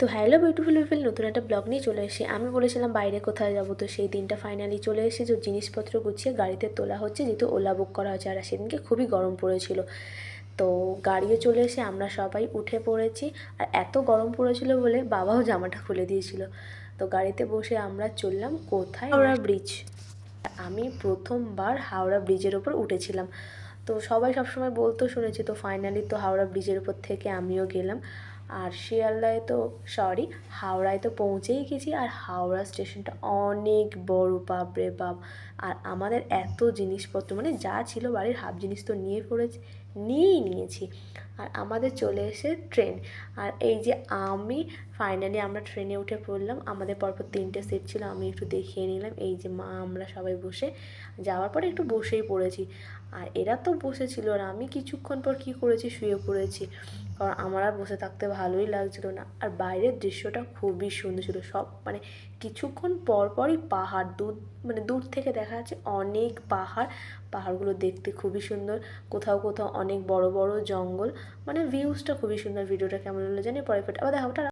তো hello beautiful people, নতুন একটা ব্লগ নিয়ে চলে এসেছি। আমি বলেছিলাম বাইরে কোথায় যাবো, তো সেই দিনটা ফাইনালি চলে এসেছে। যে জিনিসপত্র গুছিয়ে গাড়িতে তোলা হচ্ছে, যেহেতু ওলা বুক করা হচ্ছে। আর সেদিনকে খুবই গরম পড়েছিল, তো গাড়িও চলে এসে আমরা সবাই উঠে পড়েছি। আর এত গরম পড়েছিল বলে বাবাও জামাটা খুলে দিয়েছিল। তো গাড়িতে বসে আমরা চললাম কোথায়, হাওড়া ব্রিজ। আমি প্রথমবার হাওড়া ব্রিজের ওপর উঠেছিলাম। তো সবাই সবসময় বলতো শুনেছি, তো ফাইনালি তো হাওড়া ব্রিজের উপর থেকে আমিও গেলাম। আর শিয়ালদায় তো হাওড়ায় তো পৌঁছেই গেছি। আর হাওড়া স্টেশনটা অনেক বড়, বাপরে বাপ। আর আমাদের এত জিনিসপত্র, মানে যা ছিল বাড়ির হাফ জিনিস তো নিয়েই নিয়েছি। আর আমাদের চলে এসে ট্রেন। আর এই যে ফাইনালি আমরা ট্রেনে উঠে পড়লাম। আমাদের পরপর 3টে সিট ছিল, আমি একটু দেখিয়ে নিলাম। এই যে আমরা সবাই বসে যাওয়ার পরে একটু বসেই পড়েছি। আর এরা তো বসেছিল, আর আমি কিছুক্ষণ পর কী করেছি, শুয়ে পড়েছি। কারণ আমার আর বসে থাকতে ভালোই লাগছিল না। আর বাইরের দৃশ্যটা খুবই সুন্দর ছিল। মানে কিছুক্ষণ পর পরই পাহাড়, দূর থেকে দেখা যাচ্ছে অনেক পাহাড়গুলো দেখতে খুবই সুন্দর। কোথাও কোথাও অনেক বড় বড় জঙ্গল, মানে ভিউজটা খুবই সুন্দর। ভিডিওটা কেমন হলো জানি, পরে আবার দেখা